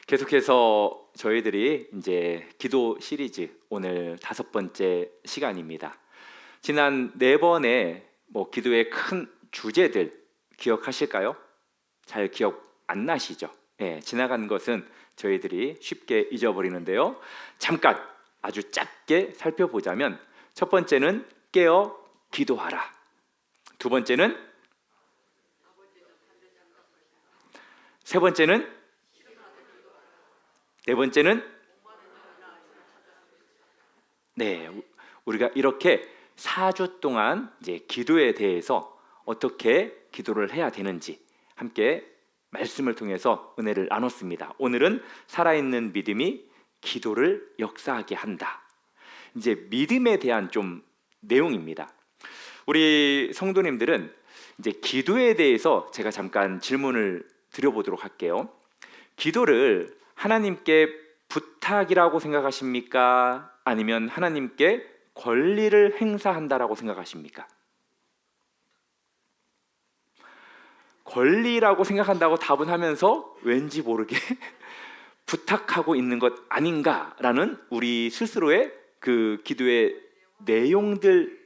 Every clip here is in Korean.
계속해서 저희들이 이제 기도 시리즈 오늘 5번째 시간입니다. 지난 4번의 기도의 큰 주제들 기억하실까요? 잘 기억 안 나시죠? 지나간 것은 저희들이 쉽게 잊어버리는데요. 잠깐 아주 짧게 살펴보자면 첫 번째는 깨어 기도하라. 두 번째는 세 번째는 네 번째는 우리가 이렇게 4주 동안 이제 기도에 대해서 어떻게 기도를 해야 되는지 함께 말씀을 통해서 은혜를 나눴습니다. 오늘은 살아있는 믿음이 기도를 역사하게 한다. 이제 믿음에 대한 좀 내용입니다. 우리 성도님들은 이제 기도에 대해서 제가 잠깐 질문을 드려보도록 할게요. 기도를 하나님께 부탁이라고 생각하십니까? 아니면 하나님께 권리를 행사한다라고 생각하십니까? 권리라고 생각한다고 답은 하면서 왠지 모르게 부탁하고 있는 것 아닌가라는 우리 스스로의 그 기도의 내용들을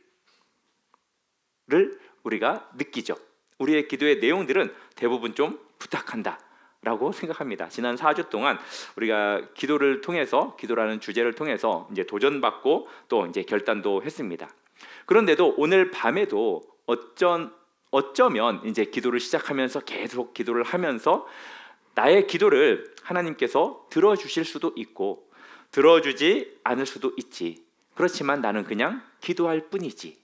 우리가 느끼죠. 우리의 기도의 내용들은 대부분 좀 부탁한다 라고 생각합니다. 지난 4주 동안 우리가 기도를 통해서, 기도라는 주제를 통해서 이제 도전받고 또 이제 결단도 했습니다. 그런데도 오늘 밤에도 어쩌면 이제 기도를 시작하면서 계속 기도를 하면서 나의 기도를 하나님께서 들어주실 수도 있고 들어주지 않을 수도 있지. 그렇지만 나는 그냥 기도할 뿐이지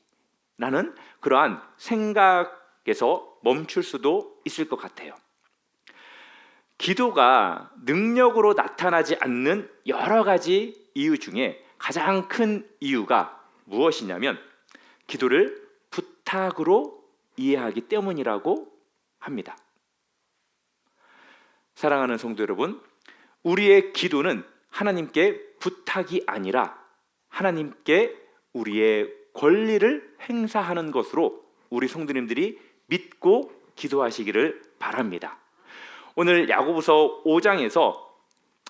라는 그러한 생각에서 멈출 수도 있을 것 같아요. 기도가 능력으로 나타나지 않는 여러 가지 이유 중에 가장 큰 이유가 무엇이냐면 기도를 부탁으로 이해하기 때문이라고 합니다. 사랑하는 성도 여러분, 우리의 기도는 하나님께 부탁이 아니라 하나님께 우리의 권리를 행사하는 것으로 우리 성도님들이 믿고 기도하시기를 바랍니다. 오늘 야고보서 5장에서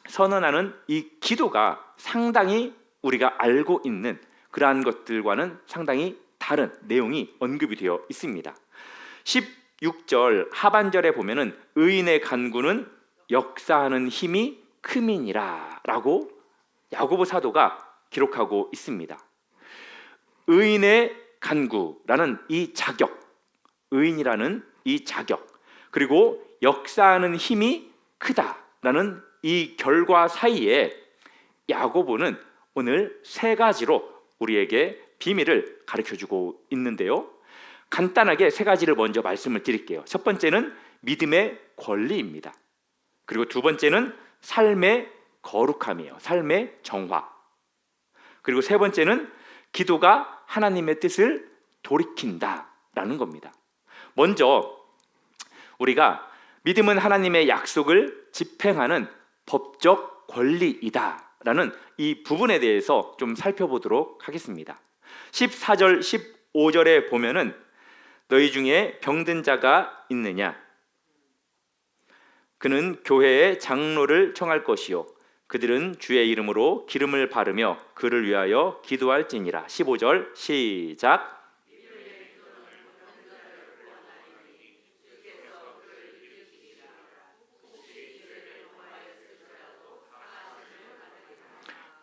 선언하는 이 기도가 상당히 우리가 알고 있는 그러한 것들과는 상당히 다른 내용이 언급이 되어 있습니다. 16절 하반절에 보면은 의인의 간구는 역사하는 힘이 크민이라 라고 야고보 사도가 기록하고 있습니다. 의인의 간구라는 이 자격, 의인이라는 이 자격, 그리고 역사하는 힘이 크다라는 이 결과 사이에 야고보는 오늘 3가지로 우리에게 비밀을 가르쳐주고 있는데요. 간단하게 3가지를 먼저 말씀을 드릴게요. 첫 번째는 믿음의 권리입니다. 그리고 두 번째는 삶의 거룩함이에요. 삶의 정화. 그리고 세 번째는 기도가 하나님의 뜻을 돌이킨다라는 겁니다. 먼저 우리가 믿음은 하나님의 약속을 집행하는 법적 권리이다라는 이 부분에 대해서 좀 살펴보도록 하겠습니다. 14절, 15절에 보면은 너희 중에 병든 자가 있느냐? 그는 교회의 장로를 청할 것이요 그들은 주의 이름으로 기름을 바르며 그를 위하여 기도할지니라. 15절 시작.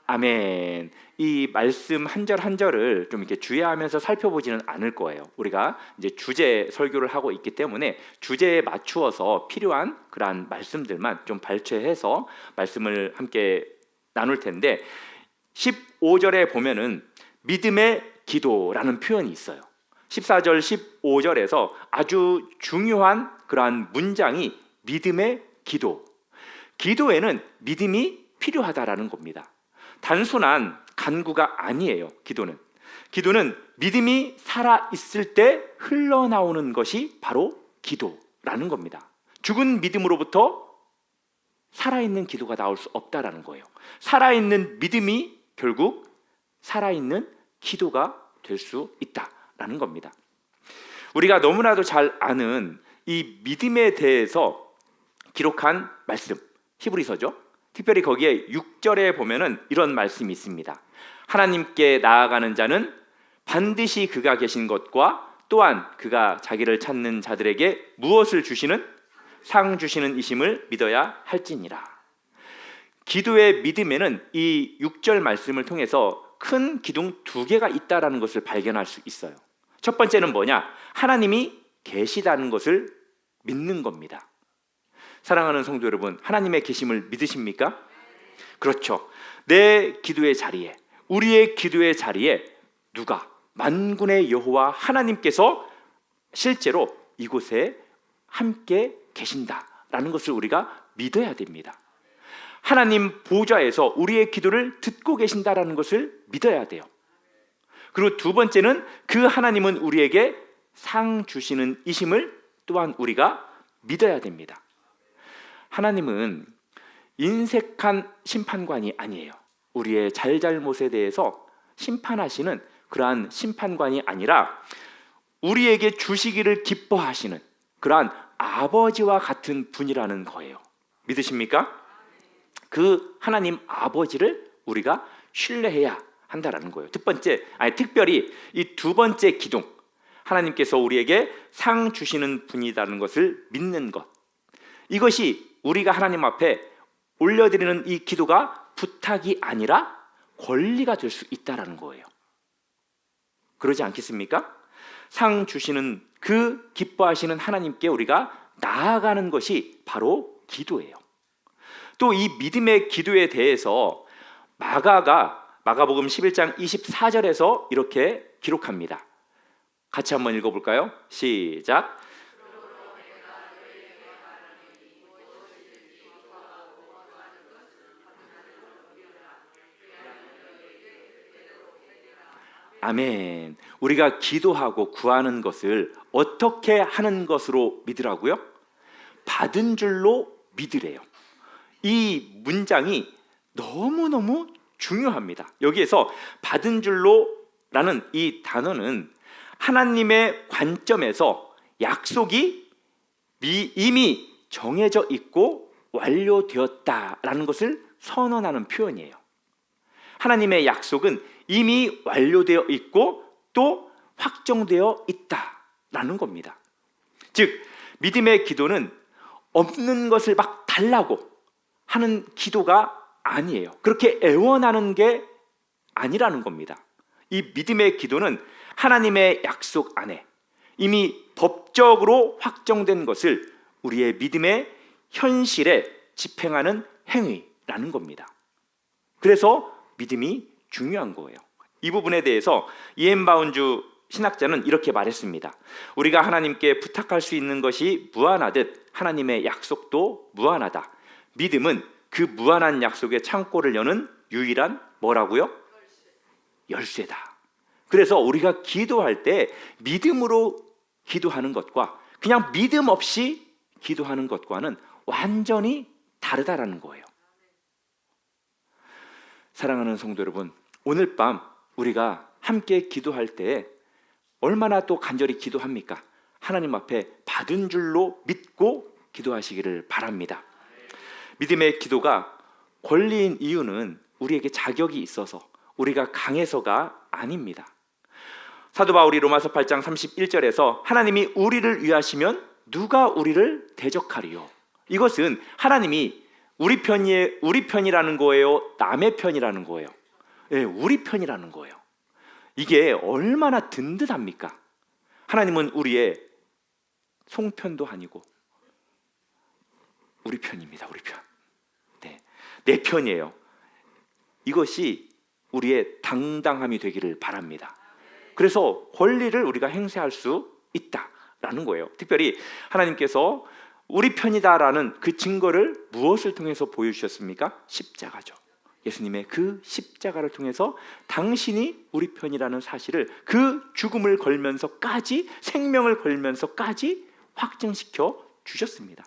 아멘. 이 말씀 한 절 한 절을 좀 이렇게 주의하면서 살펴보지는 않을 거예요. 우리가 이제 주제 설교를 하고 있기 때문에 주제에 맞추어서 필요한 그러한 말씀들만 좀 발췌해서 말씀을 함께 나눌 텐데 15절에 보면은 믿음의 기도라는 표현이 있어요. 14절, 15절에서 아주 중요한 그러한 문장이 믿음의 기도. 기도에는 믿음이 필요하다라는 겁니다. 단순한 간구가 아니에요. 기도는 믿음이 살아있을 때 흘러나오는 것이 바로 기도라는 겁니다. 죽은 믿음으로부터 살아있는 기도가 나올 수 없다라는 거예요. 살아있는 믿음이 결국 살아있는 기도가 될 수 있다라는 겁니다. 우리가 너무나도 잘 아는 이 믿음에 대해서 기록한 말씀, 히브리서죠. 특별히 거기에 6절에 보면은 이런 말씀이 있습니다. 하나님께 나아가는 자는 반드시 그가 계신 것과 또한 그가 자기를 찾는 자들에게 무엇을 주시는 상 주시는 이심을 믿어야 할지니라. 기도의 믿음에는 이 6절 말씀을 통해서 큰 기둥 2개가 있다라는 것을 발견할 수 있어요. 첫 번째는 뭐냐? 하나님이 계시다는 것을 믿는 겁니다. 사랑하는 성도 여러분, 하나님의 계심을 믿으십니까? 그렇죠. 내 기도의 자리에, 우리의 기도의 자리에 누가? 만군의 여호와 하나님께서 실제로 이곳에 함께 계신다라는 것을 우리가 믿어야 됩니다. 하나님 보좌에서 우리의 기도를 듣고 계신다라는 것을 믿어야 돼요. 그리고 두 번째는 그 하나님은 우리에게 상 주시는 이심을 또한 우리가 믿어야 됩니다. 하나님은 인색한 심판관이 아니에요. 우리의 잘잘못에 대해서 심판하시는 그러한 심판관이 아니라 우리에게 주시기를 기뻐하시는 그러한 아버지와 같은 분이라는 거예요. 믿으십니까? 그 하나님 아버지를 우리가 신뢰해야 한다라는 거예요. 특별히 이 두 번째 기둥, 하나님께서 우리에게 상 주시는 분이라는 것을 믿는 것, 이것이 우리가 하나님 앞에 올려드리는 이 기도가 부탁이 아니라 권리가 될 수 있다라는 거예요. 그러지 않겠습니까? 상 주시는 그 기뻐하시는 하나님께 우리가 나아가는 것이 바로 기도예요. 또 이 믿음의 기도에 대해서 마가복음 11장 24절에서 이렇게 기록합니다. 같이 한번 읽어볼까요? 시작. 아멘. 우리가 기도하고 구하는 것을 어떻게 하는 것으로 믿으라고요? 받은 줄로 믿으래요. 이 문장이 너무너무 중요합니다. 여기에서 받은 줄로라는 이 단어는 하나님의 관점에서 약속이 이미 정해져 있고 완료되었다라는 것을 선언하는 표현이에요. 하나님의 약속은 이미 완료되어 있고 또 확정되어 있다라는 겁니다. 즉 믿음의 기도는 없는 것을 막 달라고 하는 기도가 아니에요. 그렇게 애원하는 게 아니라는 겁니다. 이 믿음의 기도는 하나님의 약속 안에 이미 법적으로 확정된 것을 우리의 믿음의 현실에 집행하는 행위라는 겁니다. 그래서 믿음이 중요한 거예요. 이 부분에 대해서 이엔 바운주 신학자는 이렇게 말했습니다. 우리가 하나님께 부탁할 수 있는 것이 무한하듯 하나님의 약속도 무한하다. 믿음은 그 무한한 약속의 창고를 여는 유일한 뭐라고요? 열쇠다. 그래서 우리가 기도할 때 믿음으로 기도하는 것과 그냥 믿음 없이 기도하는 것과는 완전히 다르다라는 거예요. 사랑하는 성도 여러분, 오늘 밤 우리가 함께 기도할 때 얼마나 또 간절히 기도합니까? 하나님 앞에 받은 줄로 믿고 기도하시기를 바랍니다. 믿음의 기도가 권리인 이유는 우리에게 자격이 있어서 우리가 강해서가 아닙니다. 사도 바울이 로마서 8장 31절에서 하나님이 우리를 위하시면 누가 우리를 대적하리요? 이것은 하나님이 우리 편이라는 거예요? 남의 편이라는 거예요? 네, 우리 편이라는 거예요. 이게 얼마나 든든합니까? 하나님은 우리의 송편도 아니고 우리 편입니다. 우리 편. 네, 내 편이에요. 이것이 우리의 당당함이 되기를 바랍니다. 그래서 권리를 우리가 행사할 수 있다라는 거예요. 특별히 하나님께서 우리 편이다라는 그 증거를 무엇을 통해서 보여주셨습니까? 십자가죠. 예수님의 그 십자가를 통해서 당신이 우리 편이라는 사실을 그 죽음을 걸면서까지 생명을 걸면서까지 확증시켜 주셨습니다.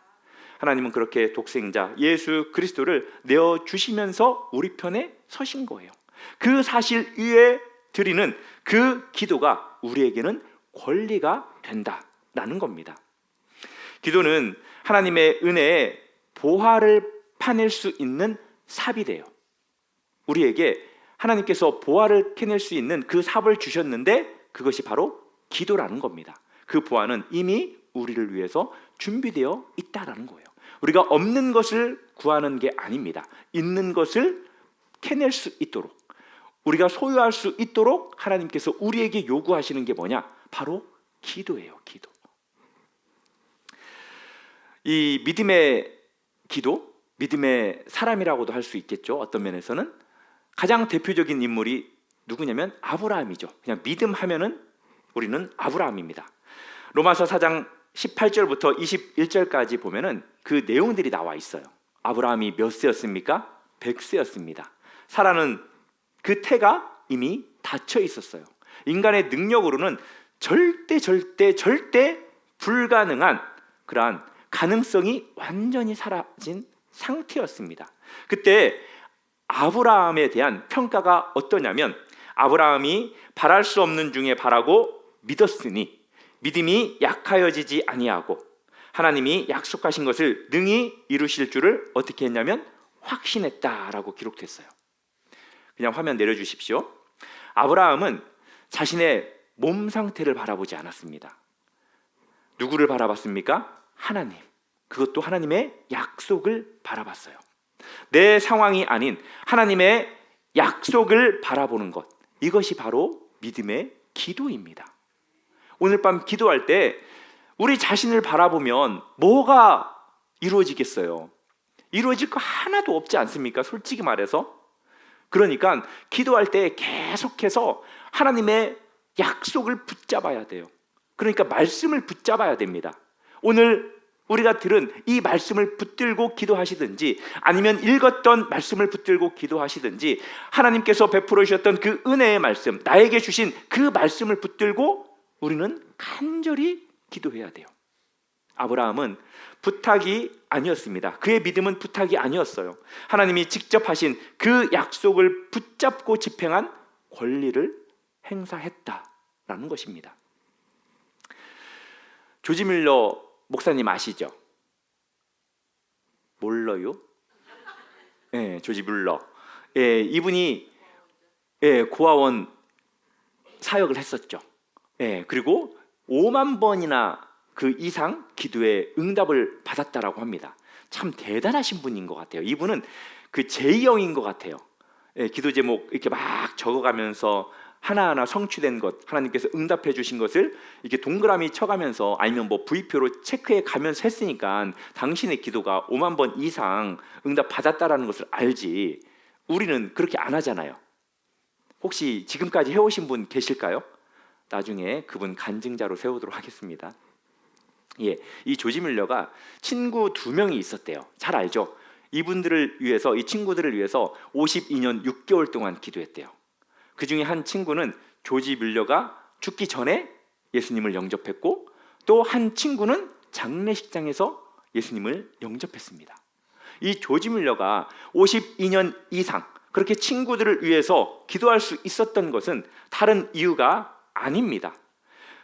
하나님은 그렇게 독생자 예수 그리스도를 내어주시면서 우리 편에 서신 거예요. 그 사실 위에 드리는 그 기도가 우리에게는 권리가 된다라는 겁니다. 기도는 하나님의 은혜에 보화를 파낼 수 있는 삽이 돼요. 우리에게 하나님께서 보화를 캐낼 수 있는 그 삽을 주셨는데 그것이 바로 기도라는 겁니다. 그 보화는 이미 우리를 위해서 준비되어 있다라는 거예요. 우리가 없는 것을 구하는 게 아닙니다. 있는 것을 캐낼 수 있도록, 우리가 소유할 수 있도록 하나님께서 우리에게 요구하시는 게 뭐냐? 바로 기도예요. 기도. 이 믿음의 기도, 믿음의 사람이라고도 할 수 있겠죠. 어떤 면에서는 가장 대표적인 인물이 누구냐면 아브라함이죠. 그냥 믿음 하면은 우리는 아브라함입니다. 로마서 4장 18절부터 21절까지 보면은 그 내용들이 나와 있어요. 아브라함이 몇 세였습니까? 100세였습니다. 사라는 그 태가 이미 닫혀 있었어요. 인간의 능력으로는 절대 불가능한 그러한 가능성이 완전히 사라진 상태였습니다. 그때 아브라함에 대한 평가가 어떠냐면, 아브라함이 바랄 수 없는 중에 바라고 믿었으니 믿음이 약하여지지 아니하고 하나님이 약속하신 것을 능히 이루실 줄을 어떻게 했냐면 확신했다라고 기록됐어요. 그냥 화면 내려주십시오. 아브라함은 자신의 몸 상태를 바라보지 않았습니다. 누구를 바라봤습니까? 하나님. 그것도 하나님의 약속을 바라봤어요. 내 상황이 아닌 하나님의 약속을 바라보는 것, 이것이 바로 믿음의 기도입니다. 오늘 밤 기도할 때 우리 자신을 바라보면 뭐가 이루어지겠어요? 이루어질 거 하나도 없지 않습니까? 솔직히 말해서. 그러니까 기도할 때 계속해서 하나님의 약속을 붙잡아야 돼요. 그러니까 말씀을 붙잡아야 됩니다. 오늘 우리가 들은 이 말씀을 붙들고 기도하시든지, 아니면 읽었던 말씀을 붙들고 기도하시든지, 하나님께서 베풀어 주셨던 그 은혜의 말씀, 나에게 주신 그 말씀을 붙들고 우리는 간절히 기도해야 돼요. 아브라함은 부탁이 아니었습니다. 그의 믿음은 부탁이 아니었어요. 하나님이 직접 하신 그 약속을 붙잡고 집행한 권리를 행사했다라는 것입니다. 조지 밀러 목사님 아시죠? 몰라요? 네, 조지 밀러. 이분이 고아원 사역을 했었죠. 그리고 5만 번이나 그 이상 기도에 응답을 받았다라고 합니다. 참 대단하신 분인 것 같아요. 이분은 그 제이형인 것 같아요. 기도 제목 이렇게 막 적어가면서 하나하나 성취된 것, 하나님께서 응답해 주신 것을 이렇게 동그라미 쳐가면서, 아니면 뭐 V표로 체크해 가면서 했으니까 당신의 기도가 5만 번 이상 응답 받았다라는 것을 알지, 우리는 그렇게 안 하잖아요. 혹시 지금까지 해오신 분 계실까요? 나중에 그분 간증자로 세우도록 하겠습니다. 이 조지 밀러가 친구 2명이 있었대요. 잘 알죠? 이분들을 위해서, 이 친구들을 위해서 52년 6개월 동안 기도했대요. 그 중에 한 친구는 조지 밀러가 죽기 전에 예수님을 영접했고, 또 한 친구는 장례식장에서 예수님을 영접했습니다. 이 조지 밀러가 52년 이상 그렇게 친구들을 위해서 기도할 수 있었던 것은 다른 이유가 아닙니다.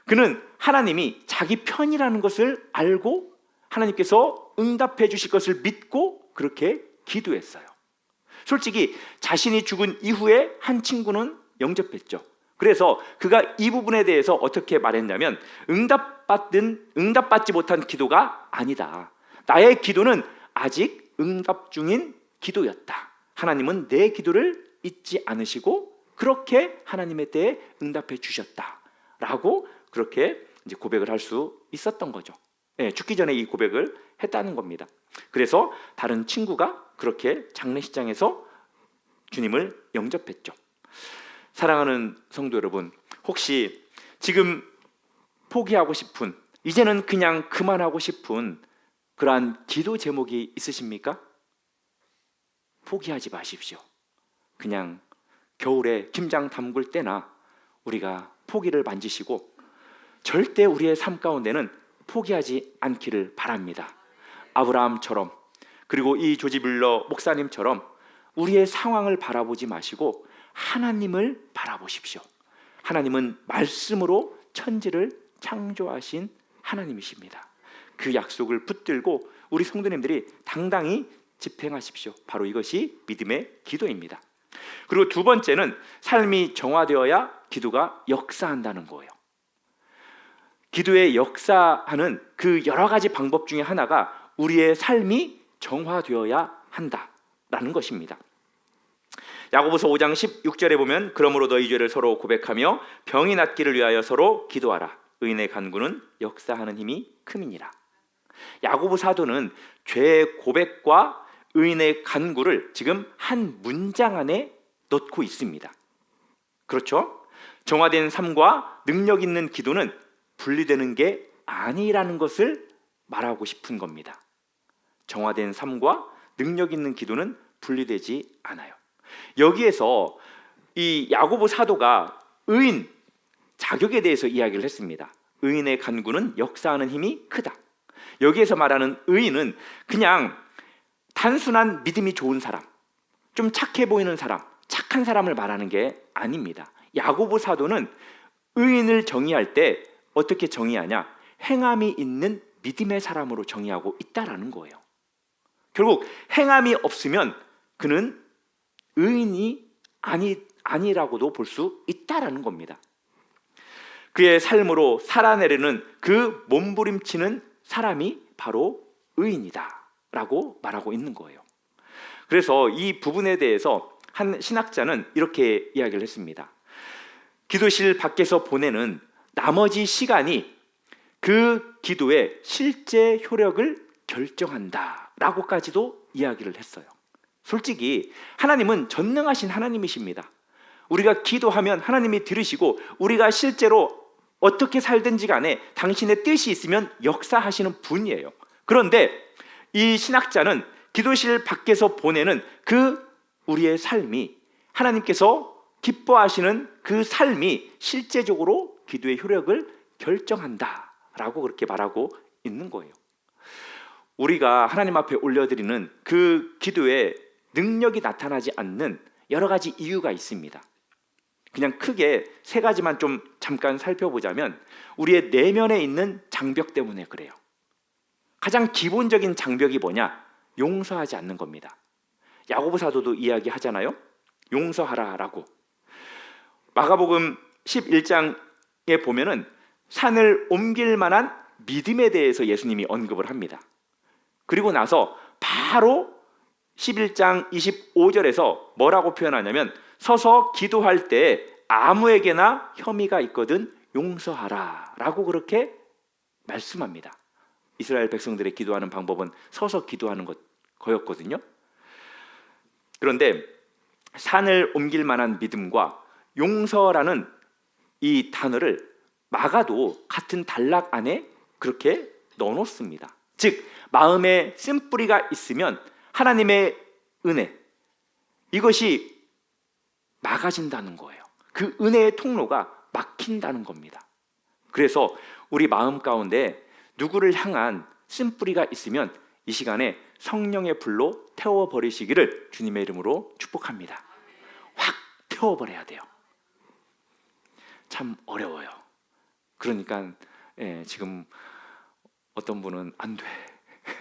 그는 하나님이 자기 편이라는 것을 알고 하나님께서 응답해 주실 것을 믿고 그렇게 기도했어요. 솔직히 자신이 죽은 이후에 한 친구는 영접했죠. 그래서 그가 이 부분에 대해서 어떻게 말했냐면, 응답받지 못한 기도가 아니다. 나의 기도는 아직 응답 중인 기도였다. 하나님은 내 기도를 잊지 않으시고 그렇게 하나님의 때에 응답해 주셨다라고 그렇게 이제 고백을 할 수 있었던 거죠. 죽기 전에 이 고백을 했다는 겁니다. 그래서 다른 친구가 그렇게 장례식장에서 주님을 영접했죠. 사랑하는 성도 여러분, 혹시 지금 포기하고 싶은, 이제는 그냥 그만하고 싶은 그러한 기도 제목이 있으십니까? 포기하지 마십시오. 그냥 겨울에 김장 담글 때나 우리가 포기를 만지시고 절대 우리의 삶 가운데는 포기하지 않기를 바랍니다. 아브라함처럼, 그리고 이 조지 밀러 목사님처럼 우리의 상황을 바라보지 마시고 하나님을 바라보십시오. 하나님은 말씀으로 천지를 창조하신 하나님이십니다. 그 약속을 붙들고 우리 성도님들이 당당히 집행하십시오. 바로 이것이 믿음의 기도입니다. 그리고 두 번째는 삶이 정화되어야 기도가 역사한다는 거예요. 기도의 역사하는 그 여러 가지 방법 중에 하나가 우리의 삶이 정화되어야 한다라는 것입니다. 야고보서 5장 16절에 보면 그러므로 너희 죄를 서로 고백하며 병이 낫기를 위하여 서로 기도하라. 의인의 간구는 역사하는 힘이 큼이니라. 야고보 사도는 죄의 고백과 의인의 간구를 지금 한 문장 안에 넣고 있습니다. 그렇죠? 정화된 삶과 능력 있는 기도는 분리되는 게 아니라는 것을 말하고 싶은 겁니다. 정화된 삶과 능력 있는 기도는 분리되지 않아요. 여기에서 이 야고보 사도가 의인 자격에 대해서 이야기를 했습니다. 의인의 간구는 역사하는 힘이 크다. 여기에서 말하는 의인은 그냥 단순한 믿음이 좋은 사람, 좀 착해 보이는 사람, 착한 사람을 말하는 게 아닙니다. 야고보 사도는 의인을 정의할 때 어떻게 정의하냐? 행함이 있는 믿음의 사람으로 정의하고 있다라는 거예요. 결국 행함이 없으면 그는 의인이 아니라고도 볼 수 있다라는 겁니다. 그의 삶으로 살아내려는 그 몸부림치는 사람이 바로 의인이다 라고 말하고 있는 거예요. 그래서 이 부분에 대해서 한 신학자는 이렇게 이야기를 했습니다. 기도실 밖에서 보내는 나머지 시간이 그 기도의 실제 효력을 결정한다 라고까지도 이야기를 했어요. 솔직히 하나님은 전능하신 하나님이십니다. 우리가 기도하면 하나님이 들으시고 우리가 실제로 어떻게 살든지 간에 당신의 뜻이 있으면 역사하시는 분이에요. 그런데 이 신학자는 기도실 밖에서 보내는 그 우리의 삶이 하나님께서 기뻐하시는 그 삶이 실제적으로 기도의 효력을 결정한다라고 그렇게 말하고 있는 거예요. 우리가 하나님 앞에 올려드리는 그 기도에 능력이 나타나지 않는 여러 가지 이유가 있습니다. 그냥 크게 세 가지만 좀 잠깐 살펴보자면 우리의 내면에 있는 장벽 때문에 그래요. 가장 기본적인 장벽이 뭐냐? 용서하지 않는 겁니다. 야고보 사도도 이야기하잖아요. 용서하라라고. 마가복음 11장에 보면은 산을 옮길 만한 믿음에 대해서 예수님이 언급을 합니다. 그리고 나서 바로 11장 25절에서 뭐라고 표현하냐면 서서 기도할 때 아무에게나 혐의가 있거든 용서하라 라고 그렇게 말씀합니다. 이스라엘 백성들의 기도하는 방법은 서서 기도하는 거였거든요. 그런데 산을 옮길 만한 믿음과 용서라는 이 단어를 마가도 같은 단락 안에 그렇게 넣어놓습니다. 즉 마음에 쓴뿌리가 있으면 하나님의 은혜 이것이 막아진다는 거예요. 그 은혜의 통로가 막힌다는 겁니다. 그래서 우리 마음 가운데 누구를 향한 쓴뿌리가 있으면 이 시간에 성령의 불로 태워버리시기를 주님의 이름으로 축복합니다. 확 태워버려야 돼요. 참 어려워요. 그러니까 지금 어떤 분은 안 돼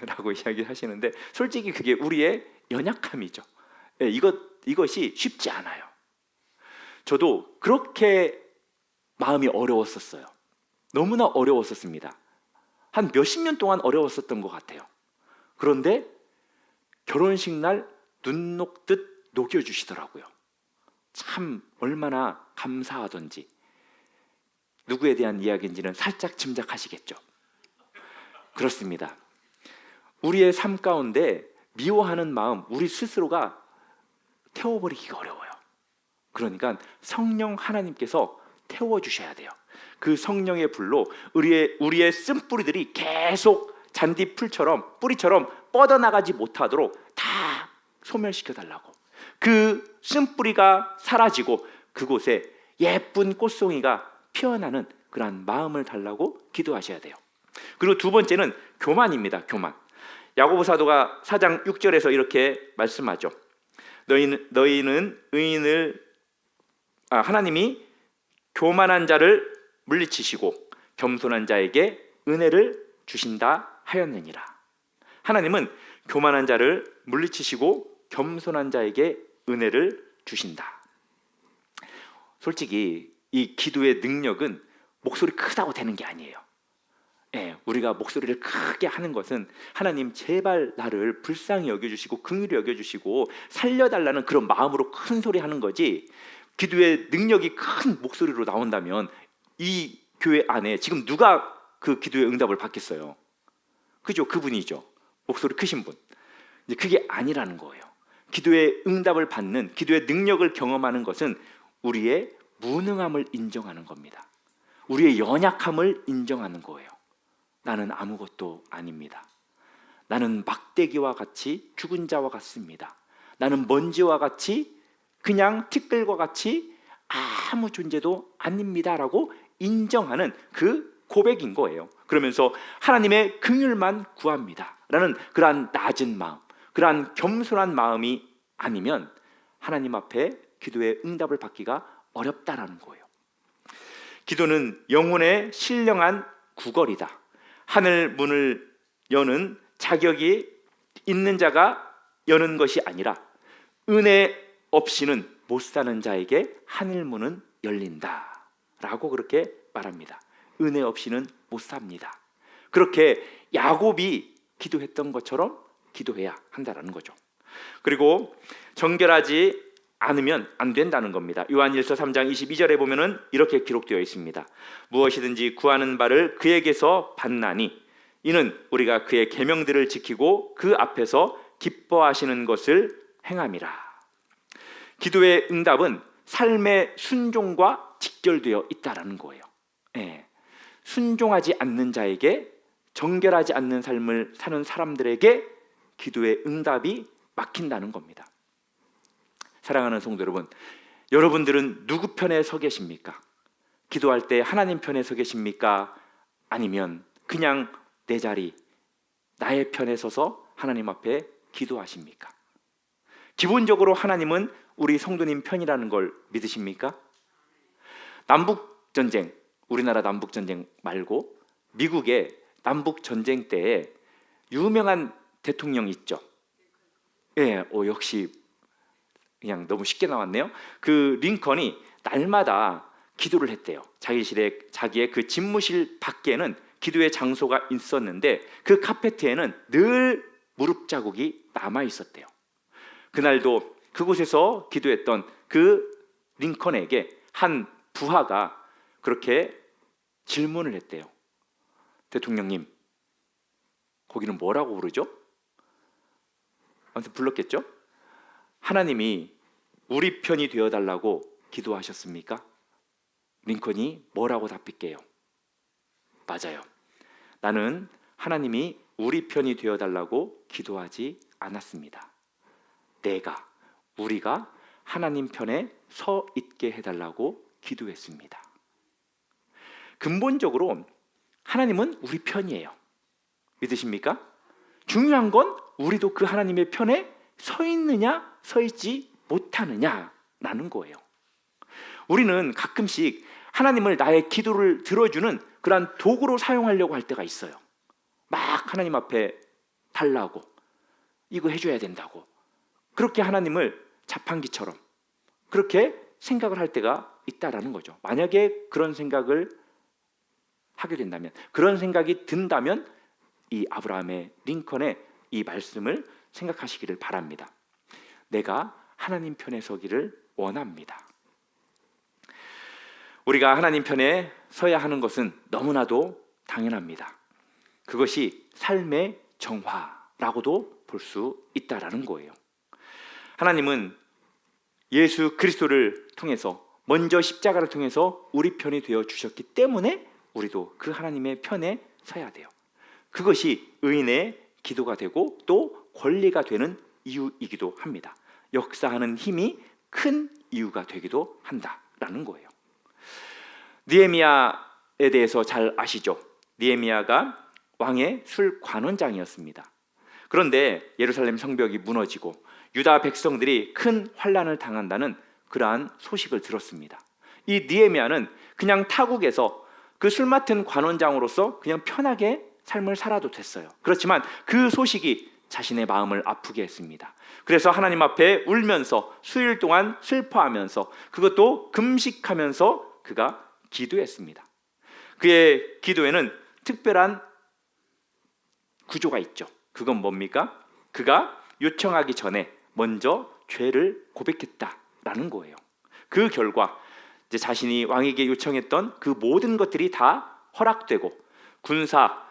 라고 이야기하시는데 솔직히 그게 우리의 연약함이죠. 이것이 쉽지 않아요. 저도 그렇게 마음이 어려웠었어요. 너무나 어려웠었습니다. 한 몇십 년 동안 어려웠었던 것 같아요. 그런데 결혼식 날 눈 녹듯 녹여주시더라고요. 참 얼마나 감사하던지. 누구에 대한 이야기인지는 살짝 짐작하시겠죠. 그렇습니다. 우리의 삶 가운데 미워하는 마음 우리 스스로가 태워버리기가 어려워요. 그러니까 성령 하나님께서 태워주셔야 돼요. 그 성령의 불로 우리의 쓴뿌리들이 계속 잔디풀처럼 뿌리처럼 뻗어나가지 못하도록 다 소멸시켜달라고. 그 쓴뿌리가 사라지고 그곳에 예쁜 꽃송이가 피어나는 그러한 마음을 달라고 기도하셔야 돼요. 그리고 두 번째는 교만입니다. 교만. 야고보 사도가 4장 6절에서 이렇게 말씀하죠. 너희는 하나님이 교만한 자를 물리치시고 겸손한 자에게 은혜를 주신다 하였느니라. 하나님은 교만한 자를 물리치시고 겸손한 자에게 은혜를 주신다. 솔직히 이 기도의 능력은 목소리 크다고 되는 게 아니에요. 우리가 목소리를 크게 하는 것은 하나님 제발 나를 불쌍히 여겨주시고 긍휼히 여겨주시고 살려달라는 그런 마음으로 큰 소리 하는 거지, 기도의 능력이 큰 목소리로 나온다면 이 교회 안에 지금 누가 그 기도의 응답을 받겠어요? 그죠? 그분이죠. 목소리 크신 분. 이제 그게 아니라는 거예요. 기도의 응답을 받는, 기도의 능력을 경험하는 것은 우리의 무능함을 인정하는 겁니다. 우리의 연약함을 인정하는 거예요. 나는 아무것도 아닙니다. 나는 막대기와 같이 죽은 자와 같습니다. 나는 먼지와 같이 그냥 티끌과 같이 아무 존재도 아닙니다라고 인정하는 그 고백인 거예요. 그러면서 하나님의 긍휼만 구합니다 라는 그러한 낮은 마음, 그러한 겸손한 마음이 아니면 하나님 앞에 기도의 응답을 받기가 어렵다라는 거예요. 기도는 영혼의 신령한 구걸이다. 하늘 문을 여는 자격이 있는 자가 여는 것이 아니라 은혜 없이는 못 사는 자에게 하늘 문은 열린다 라고 그렇게 말합니다. 은혜 없이는 못 삽니다. 그렇게 야곱이 기도했던 것처럼 기도해야 한다라는 거죠. 그리고 정결하지 않으면 안 된다는 겁니다. 요한일서 3장 22절에 보면은 이렇게 기록되어 있습니다. 무엇이든지 구하는 바를 그에게서 받나니 이는 우리가 그의 계명들을 지키고 그 앞에서 기뻐하시는 것을 행함이라. 기도의 응답은 삶의 순종과 직결되어 있다라는 거예요. 순종하지 않는 자에게, 정결하지 않는 삶을 사는 사람들에게 기도의 응답이 막힌다는 겁니다. 사랑하는 성도 여러분, 여러분들은 누구 편에 서 계십니까? 기도할 때 하나님 편에 서 계십니까? 아니면 그냥 내 자리, 나의 편에 서서 하나님 앞에 기도하십니까? 기본적으로 하나님은 우리 성도님 편이라는 걸 믿으십니까? 남북전쟁, 우리나라 남북전쟁 말고 미국의 남북전쟁 때에 유명한 대통령 있죠? 역시 그냥 너무 쉽게 나왔네요. 그 링컨이 날마다 기도를 했대요. 자기의 그 집무실 밖에는 기도의 장소가 있었는데 그 카페트에는 늘 무릎 자국이 남아 있었대요. 그날도 그곳에서 기도했던 그 링컨에게 한 부하가 그렇게 질문을 했대요. 대통령님, 거기는 뭐라고 부르죠? 아무튼 불렀겠죠? 하나님이 우리 편이 되어달라고 기도하셨습니까? 링컨이 뭐라고 답할게요? 맞아요. 나는 하나님이 우리 편이 되어달라고 기도하지 않았습니다. 우리가 하나님 편에 서 있게 해달라고 기도했습니다. 근본적으로 하나님은 우리 편이에요. 믿으십니까? 중요한 건 우리도 그 하나님의 편에 서 있느냐 서 있지 못하느냐라는 거예요. 우리는 가끔씩 하나님을 나의 기도를 들어주는 그러한 도구로 사용하려고 할 때가 있어요. 막 하나님 앞에 달라고, 이거 해줘야 된다고, 그렇게 하나님을 자판기처럼 그렇게 생각을 할 때가 있다라는 거죠. 만약에 그런 생각을 하게 된다면, 그런 생각이 든다면 이 아브라함의 링컨의 이 말씀을 생각하시기를 바랍니다. 내가 하나님 편에 서기를 원합니다. 우리가 하나님 편에 서야 하는 것은 너무나도 당연합니다. 그것이 삶의 정화라고도 볼 수 있다라는 거예요. 하나님은 예수 그리스도를 통해서, 먼저 십자가를 통해서 우리 편이 되어 주셨기 때문에 우리도 그 하나님의 편에 서야 돼요. 그것이 의인의 기도가 되고 또 권리가 되는 이유이기도 합니다. 역사하는 힘이 큰 이유가 되기도 한다라는 거예요. 느헤미야에 대해서 잘 아시죠? 느헤미야가 왕의 술 관원장이었습니다. 그런데 예루살렘 성벽이 무너지고 유다 백성들이 큰 환난을 당한다는 그러한 소식을 들었습니다. 이 느헤미야는 그냥 타국에서 그 술 맡은 관원장으로서 그냥 편하게 삶을 살아도 됐어요. 그렇지만 그 소식이 자신의 마음을 아프게 했습니다. 그래서 하나님 앞에 울면서 수일 동안 슬퍼하면서 그것도 금식하면서 그가 기도했습니다. 그의 기도에는 특별한 구조가 있죠. 그건 뭡니까? 그가 요청하기 전에 먼저 죄를 고백했다라는 거예요. 그 결과 이제 자신이 왕에게 요청했던 그 모든 것들이 다 허락되고 군사,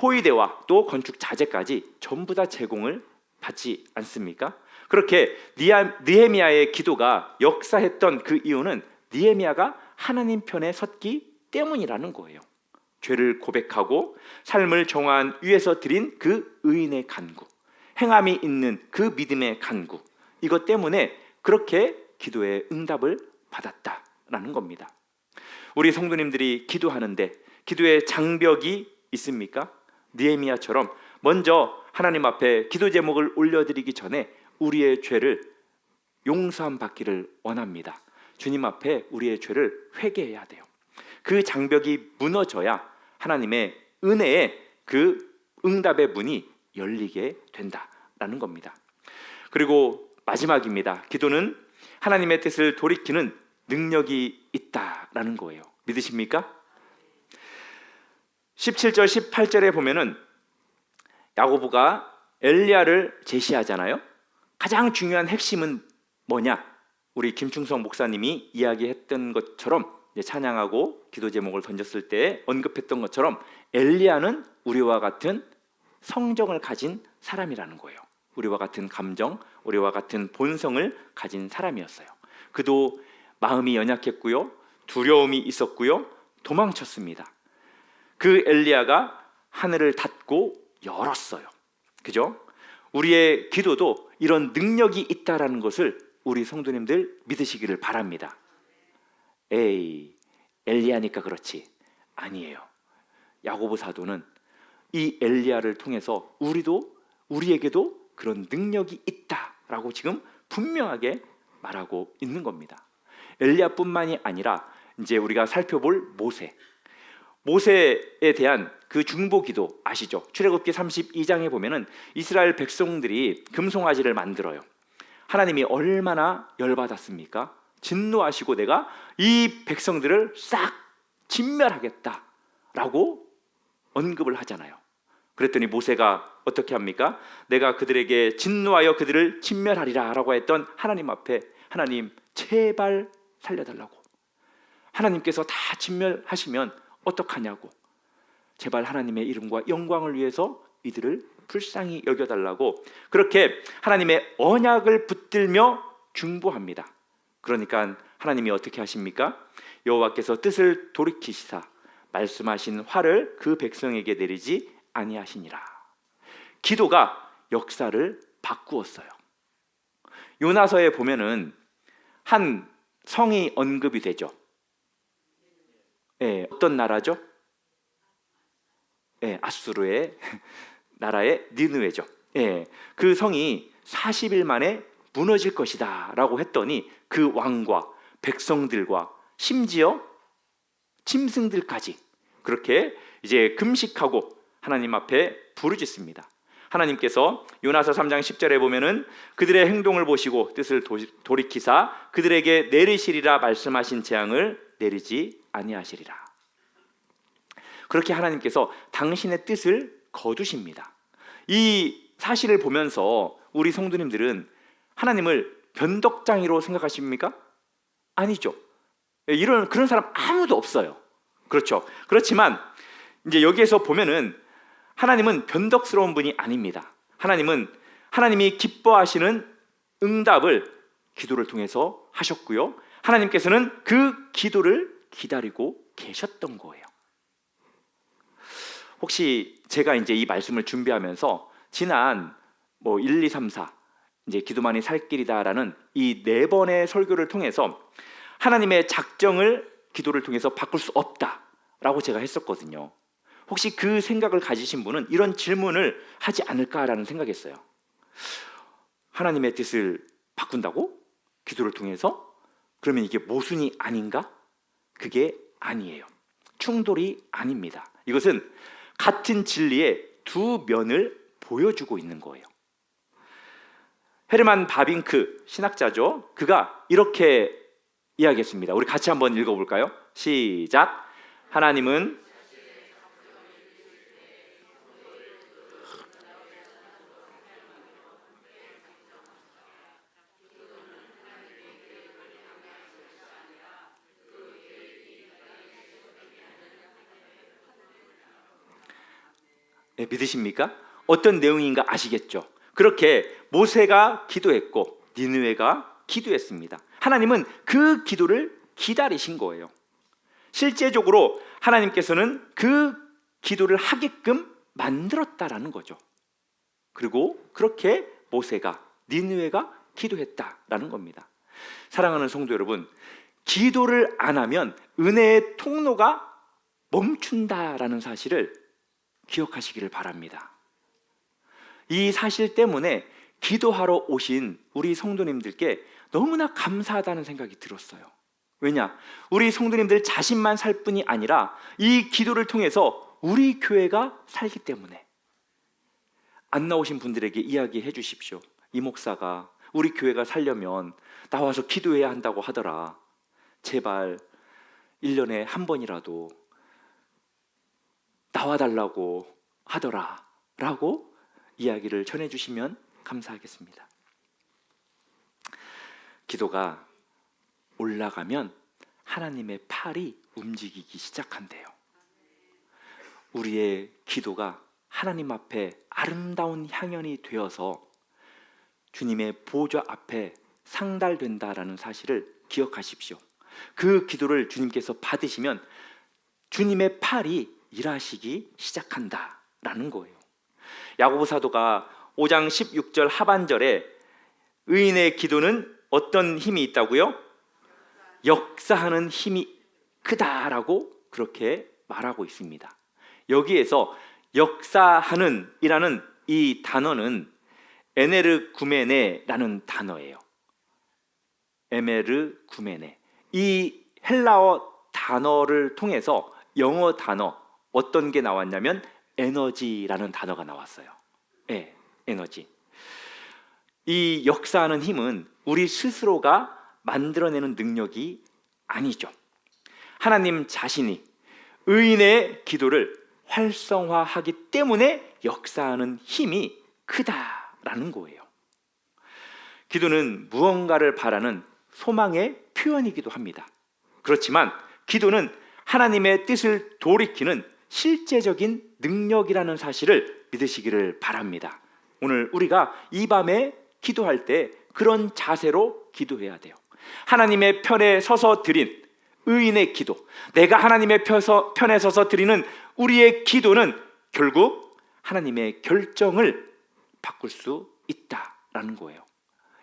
호위대와 또 건축 자재까지 전부 다 제공을 받지 않습니까? 그렇게 느헤미야의 기도가 역사했던 그 이유는 느헤미야가 하나님 편에 섰기 때문이라는 거예요. 죄를 고백하고 삶을 정한 위에서 드린 그 의인의 간구, 행함이 있는 그 믿음의 간구, 이것 때문에 그렇게 기도의 응답을 받았다라는 겁니다. 우리 성도님들이 기도하는데 기도의 장벽이 있습니까? 느헤미야처럼 먼저 하나님 앞에 기도 제목을 올려드리기 전에 우리의 죄를 용서함 받기를 원합니다. 주님 앞에 우리의 죄를 회개해야 돼요. 그 장벽이 무너져야 하나님의 은혜의 그 응답의 문이 열리게 된다라는 겁니다. 그리고 마지막입니다. 기도는 하나님의 뜻을 돌이키는 능력이 있다라는 거예요. 믿으십니까? 17절 18절에 보면은 야고보가 엘리야를 제시하잖아요. 가장 중요한 핵심은 뭐냐? 우리 김충성 목사님이 이야기했던 것처럼 찬양하고 기도 제목을 던졌을 때 언급했던 것처럼 엘리야는 우리와 같은 성정을 가진 사람이라는 거예요. 우리와 같은 감정, 우리와 같은 본성을 가진 사람이었어요. 그도 마음이 연약했고요, 두려움이 있었고요, 도망쳤습니다. 그 엘리야가 하늘을 닫고 열었어요. 그죠? 우리의 기도도 이런 능력이 있다라는 것을 우리 성도님들 믿으시기를 바랍니다. 에이, 엘리야니까 그렇지. 아니에요. 야고보 사도는 이 엘리야를 통해서 우리에게도 그런 능력이 있다라고 지금 분명하게 말하고 있는 겁니다. 엘리야뿐만이 아니라 이제 우리가 살펴볼 모세에 대한 그 중보기도 아시죠? 출애굽기 32장에 보면은 이스라엘 백성들이 금송아지를 만들어요. 하나님이 얼마나 열받았습니까? 진노하시고 내가 이 백성들을 싹 진멸하겠다라고 언급을 하잖아요. 그랬더니 모세가 어떻게 합니까? 내가 그들에게 진노하여 그들을 진멸하리라 라고 했던 하나님 앞에 하나님 제발 살려달라고, 하나님께서 다 진멸하시면 어떡하냐고, 제발 하나님의 이름과 영광을 위해서 이들을 불쌍히 여겨달라고 그렇게 하나님의 언약을 붙들며 중보합니다. 그러니까 하나님이 어떻게 하십니까? 여호와께서 뜻을 돌이키시사 말씀하신 화를 그 백성에게 내리지 아니하시니라. 기도가 역사를 바꾸었어요. 요나서에 보면은 한 성이 언급이 되죠. 어떤 나라죠? 아수르의 나라의 니느웨죠. 그 성이 40일 만에 무너질 것이다 라고 했더니 그 왕과 백성들과 심지어 짐승들까지 그렇게 이제 금식하고 하나님 앞에 부르짖습니다. 하나님께서 요나서 3장 10절에 보면은 그들의 행동을 보시고 뜻을 돌이키사 그들에게 내리시리라 말씀하신 재앙을 내리지 아니하시리라. 그렇게 하나님께서 당신의 뜻을 거두십니다. 이 사실을 보면서 우리 성도님들은 하나님을 변덕장이로 생각하십니까? 아니죠. 그런 사람 아무도 없어요. 그렇죠. 그렇지만 이제 여기에서 보면은 하나님은 변덕스러운 분이 아닙니다. 하나님은 하나님이 기뻐하시는 응답을 기도를 통해서 하셨고요. 하나님께서는 그 기도를 기다리고 계셨던 거예요. 혹시 제가 이제 이 말씀을 준비하면서 지난 1, 2, 3, 4 이제 기도만이 살 길이다라는 이 4번의 설교를 통해서 하나님의 작정을 기도를 통해서 바꿀 수 없다라고 제가 했었거든요. 혹시 그 생각을 가지신 분은 이런 질문을 하지 않을까라는 생각했어요. 하나님의 뜻을 바꾼다고? 기도를 통해서? 그러면 이게 모순이 아닌가? 그게 아니에요. 충돌이 아닙니다. 이것은 같은 진리의 두 면을 보여주고 있는 거예요. 헤르만 바빙크 신학자죠. 그가 이렇게 이야기했습니다. 우리 같이 한번 읽어볼까요? 시작. 하나님은 네, 믿으십니까? 어떤 내용인가 아시겠죠? 그렇게 모세가 기도했고 니느웨가 기도했습니다. 하나님은 그 기도를 기다리신 거예요. 실제적으로 하나님께서는 그 기도를 하게끔 만들었다라는 거죠. 그리고 그렇게 모세가 니느웨가 기도했다라는 겁니다. 사랑하는 성도 여러분, 기도를 안 하면 은혜의 통로가 멈춘다라는 사실을 기억하시기를 바랍니다. 이 사실 때문에 기도하러 오신 우리 성도님들께 너무나 감사하다는 생각이 들었어요. 왜냐? 우리 성도님들 자신만 살 뿐이 아니라 이 기도를 통해서 우리 교회가 살기 때문에. 안 나오신 분들에게 이야기해 주십시오. 이 목사가 우리 교회가 살려면 나와서 기도해야 한다고 하더라. 제발 1년에 한 번이라도 나와달라고 하더라 라고 이야기를 전해주시면 감사하겠습니다. 기도가 올라가면 하나님의 팔이 움직이기 시작한대요. 우리의 기도가 하나님 앞에 아름다운 향연이 되어서 주님의 보좌 앞에 상달된다라는 사실을 기억하십시오. 그 기도를 주님께서 받으시면 주님의 팔이 일하시기 시작한다라는 거예요. 야고보 사도가 5장 16절 하반절에 의인의 기도는 어떤 힘이 있다고요? 역사하는 힘이 크다라고 그렇게 말하고 있습니다. 여기에서 역사하는 이라는 이 단어는 에네르구메네라는 단어예요. 에메르구메네. 이 헬라어 단어를 통해서 영어 단어 어떤 게 나왔냐면 에너지라는 단어가 나왔어요. 네, 에너지. 이 역사하는 힘은 우리 스스로가 만들어내는 능력이 아니죠. 하나님 자신이 의인의 기도를 활성화하기 때문에 역사하는 힘이 크다라는 거예요. 기도는 무언가를 바라는 소망의 표현이기도 합니다. 그렇지만 기도는 하나님의 뜻을 돌이키는 실제적인 능력이라는 사실을 믿으시기를 바랍니다. 오늘 우리가 이 밤에 기도할 때 그런 자세로 기도해야 돼요. 하나님의 편에 서서 드린 의인의 기도, 내가 하나님의 편에 서서 드리는 우리의 기도는 결국 하나님의 결정을 바꿀 수 있다라는 거예요.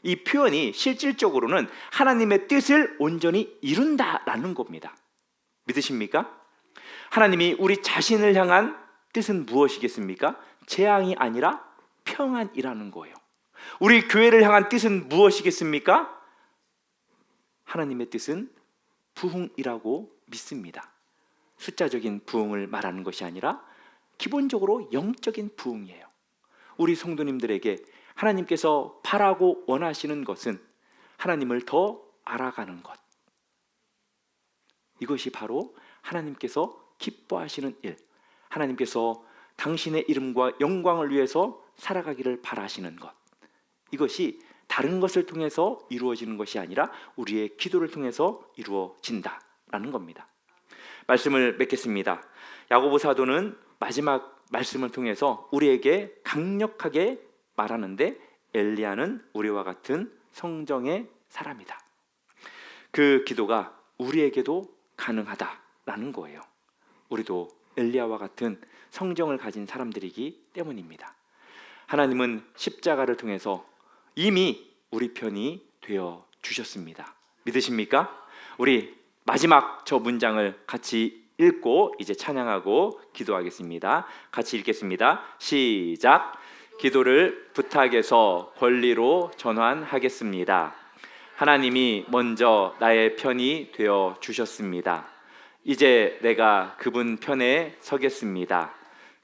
이 표현이 실질적으로는 하나님의 뜻을 온전히 이룬다라는 겁니다. 믿으십니까? 하나님이 우리 자신을 향한 뜻은 무엇이겠습니까? 재앙이 아니라 평안이라는 거예요. 우리 교회를 향한 뜻은 무엇이겠습니까? 하나님의 뜻은 부흥이라고 믿습니다. 숫자적인 부흥을 말하는 것이 아니라 기본적으로 영적인 부흥이에요. 우리 성도님들에게 하나님께서 바라고 원하시는 것은 하나님을 더 알아가는 것. 이것이 바로 하나님께서 기뻐하시는 일, 하나님께서 당신의 이름과 영광을 위해서 살아가기를 바라시는 것. 이것이 다른 것을 통해서 이루어지는 것이 아니라 우리의 기도를 통해서 이루어진다라는 겁니다. 말씀을 맺겠습니다. 야고보 사도는 마지막 말씀을 통해서 우리에게 강력하게 말하는데 엘리야는 우리와 같은 성정의 사람이다. 그 기도가 우리에게도 가능하다라는 거예요. 우리도 엘리야와 같은 성정을 가진 사람들이기 때문입니다. 하나님은 십자가를 통해서 이미 우리 편이 되어 주셨습니다. 믿으십니까? 우리 마지막 저 문장을 같이 읽고 이제 찬양하고 기도하겠습니다. 같이 읽겠습니다. 시작. 기도를 부탁해서 권리로 전환하겠습니다. 하나님이 먼저 나의 편이 되어 주셨습니다. 이제 내가 그분 편에 서겠습니다.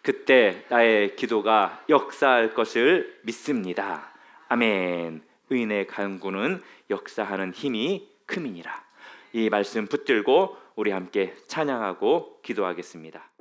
그때 나의 기도가 역사할 것을 믿습니다. 아멘. 의인의 간구는 역사하는 힘이 큼이니라. 이 말씀 붙들고 우리 함께 찬양하고 기도하겠습니다.